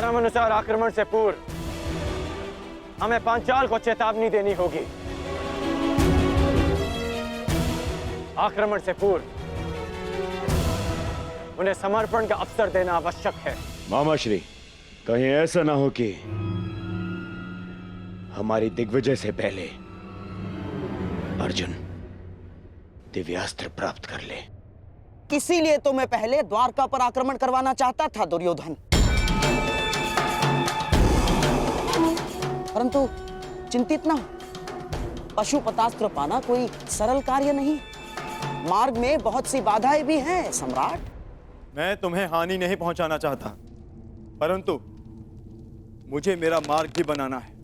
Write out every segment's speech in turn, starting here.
धर्मानुसार आक्रमण से पूर्व हमें पांचाल को चेतावनी देनी होगी। आक्रमण से पूर्व उन्हें समर्पण का अवसर देना आवश्यक है। मामाश्री, कहीं ऐसा ना हो कि हमारी दिग्विजय से पहले अर्जुन दिव्यास्त्र प्राप्त कर ले। इसीलिए तो मैं पहले द्वारका पर आक्रमण करवाना चाहता था दुर्योधन। परंतु चिंतित ना हो, पशुपतास्त्र पाना कोई सरल कार्य नहीं। मार्ग में बहुत सी बाधाएं भी हैं सम्राट। मैं तुम्हें हानि नहीं पहुंचाना चाहता, परंतु मुझे मेरा मार्ग भी बनाना है।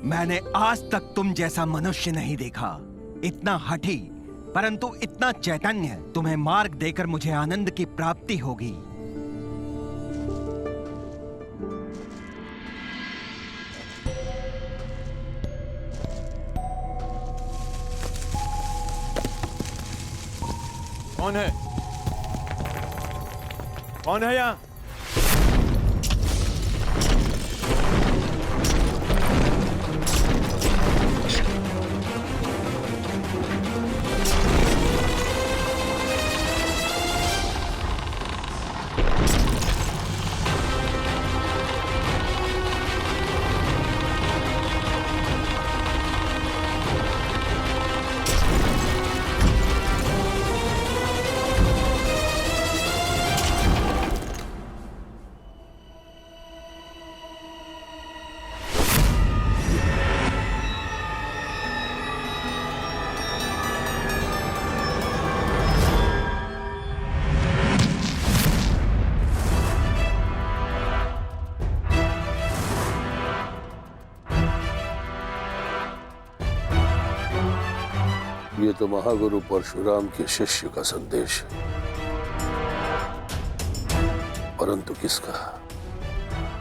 मैंने आज तक तुम जैसा मनुष्य नहीं देखा, इतना हठी परंतु इतना चैतन्य। तुम्हें मार्ग देकर मुझे आनंद की प्राप्ति होगी। कौन है? कौन है यहाँ? ये तो महागुरु परशुराम के शिष्य का संदेश है, परंतु किसका?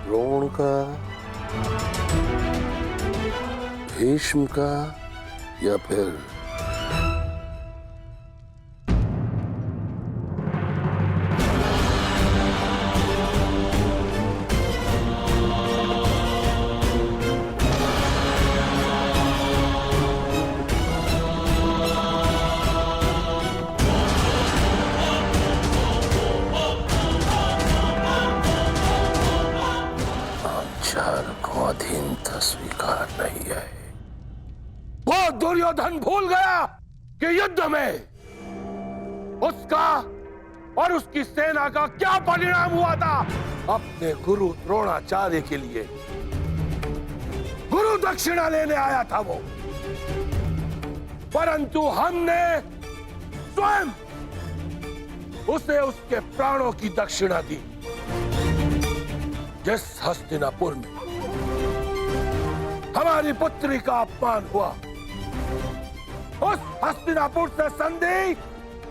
द्रोण का, भीष्म का, या फिर अधीनता स्वीकार नहीं है। वो दुर्योधन भूल गया कि युद्ध में उसका और उसकी सेना का क्या परिणाम हुआ था। अपने गुरु द्रोणाचार्य के लिए गुरु दक्षिणा लेने आया था वो, परंतु हमने स्वयं उसे उसके प्राणों की दक्षिणा दी। जिस हस्तिनापुर में हमारी पुत्री का अपमान हुआ, उस हस्तिनापुर से संधि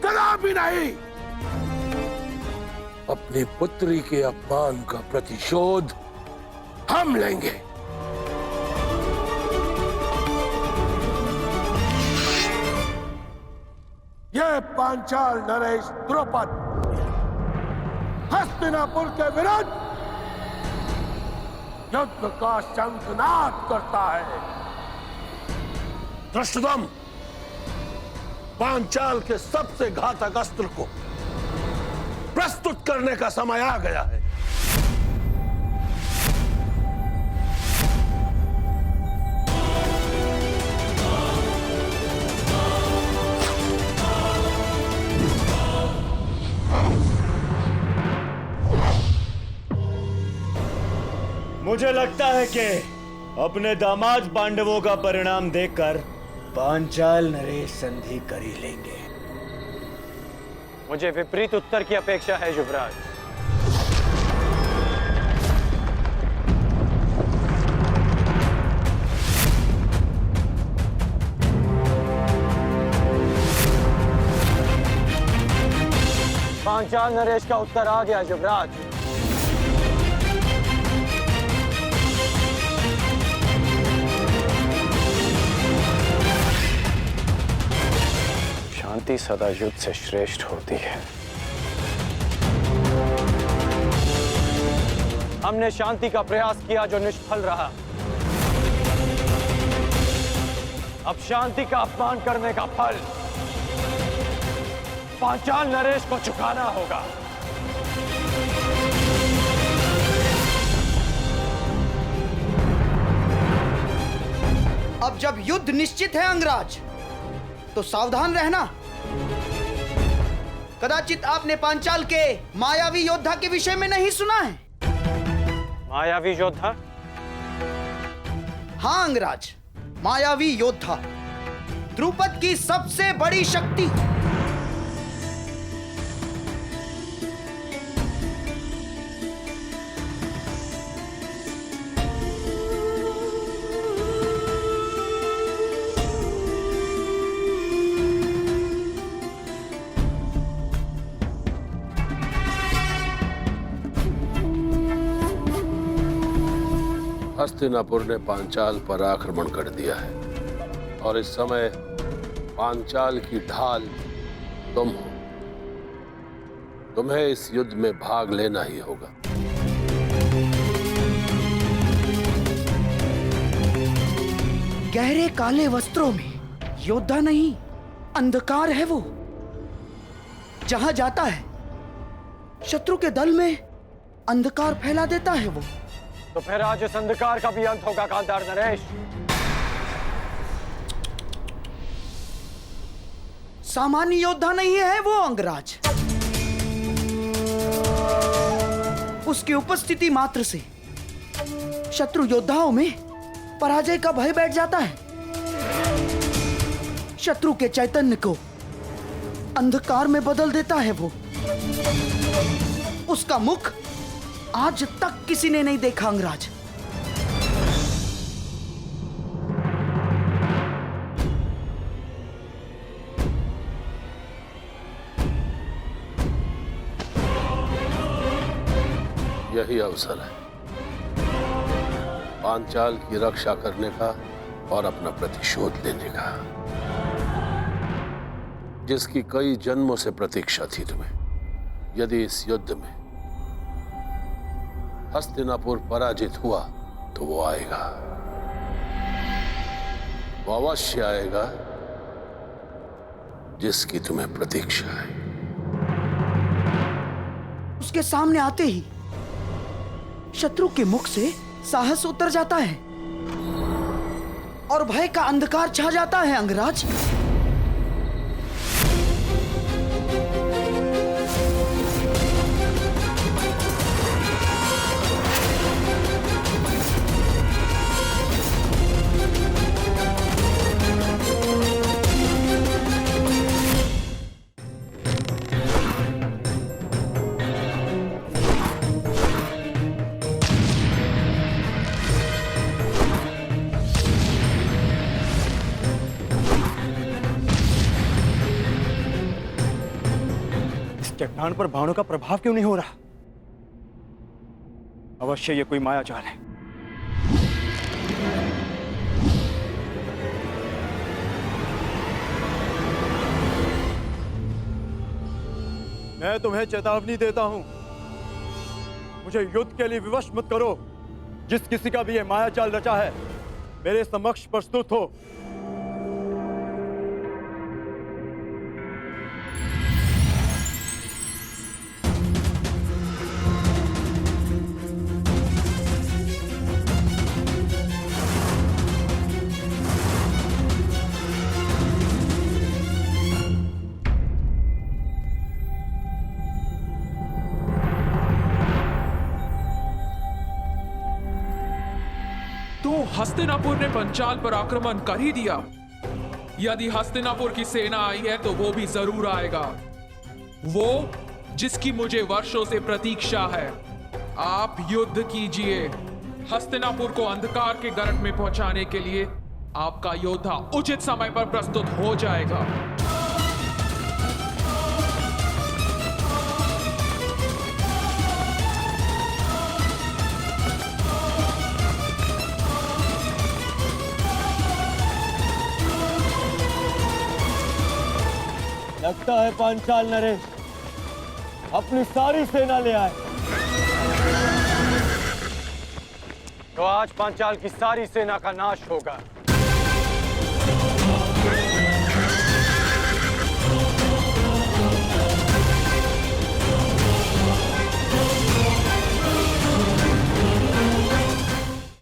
कदापि नहीं। अपनी पुत्री के अपमान का प्रतिशोध हम लेंगे। यह पांचाल नरेश द्रुपद हस्तिनापुर के विरुद्ध युद्ध का शंखनाद करता है। धृष्टद्युम्न, पांचाल के सबसे घातक अस्त्र को प्रस्तुत करने का समय आ गया है। मुझे लगता है कि अपने दामाद पांडवों का परिणाम देखकर पांचाल नरेश संधि कर ही लेंगे। मुझे विपरीत उत्तर की अपेक्षा है युवराज। पांचाल नरेश का उत्तर आ गया युवराज। शांति सदा युद्ध से श्रेष्ठ होती है। हमने शांति का प्रयास किया जो निष्फल रहा। अब शांति का अपमान करने का फल पांचाल नरेश को चुकाना होगा। अब जब युद्ध निश्चित है अंगराज, तो सावधान रहना। कदाचित आपने पांचाल के मायावी योद्धा के विषय में नहीं सुना है। मायावी योद्धा? हाँ अंगराज, मायावी योद्धा द्रुपद की सबसे बड़ी शक्ति। हस्तिनापुर ने पांचाल पर आक्रमण कर दिया है और इस समय पांचाल की ढाल तुम हो। तुम्हें इस युद्ध में भाग लेना ही होगा। गहरे काले वस्त्रों में योद्धा नहीं, अंधकार है वो। जहां जाता है शत्रु के दल में अंधकार फैला देता है वो। तो फिर आज इस अंधकार का भी अंत होगा गांधार नरेश। सामान्य योद्धा नहीं है वो अंगराज। उसकी उपस्थिति मात्र से शत्रु योद्धाओं में पराजय का भय बैठ जाता है। शत्रु के चैतन्य को अंधकार में बदल देता है वो। उसका मुख आज तक किसी ने नहीं देखा अंगराज। यही अवसर है पांचाल की रक्षा करने का और अपना प्रतिशोध लेने का, जिसकी कई जन्मों से प्रतीक्षा थी तुम्हें। यदि इस युद्ध में हस्तिनापुर पराजित हुआ तो वो आएगा, वो अवश्य आएगा जिसकी तुम्हें प्रतीक्षा है। उसके सामने आते ही शत्रु के मुख से साहस उतर जाता है और भय का अंधकार छा जाता है अंगराज। चट्टान पर बाणों का प्रभाव क्यों नहीं हो रहा? अवश्य ये कोई मायाजाल है। मैं तुम्हें चेतावनी देता हूं, मुझे युद्ध के लिए विवश मत करो। जिस किसी का भी ये मायाजाल रचा है मेरे समक्ष प्रस्तुत हो। हस्तिनापुर ने पंचाल पर आक्रमण कर ही दिया। यदि हस्तिनापुर की सेना आई है तो वो भी जरूर आएगा, वो जिसकी मुझे वर्षों से प्रतीक्षा है। आप युद्ध कीजिए। हस्तिनापुर को अंधकार के गर्त में पहुंचाने के लिए आपका योद्धा उचित समय पर प्रस्तुत हो जाएगा। लगता है पांचाल नरेश अपनी सारी सेना ले आए। तो आज पांचाल की सारी सेना का नाश होगा।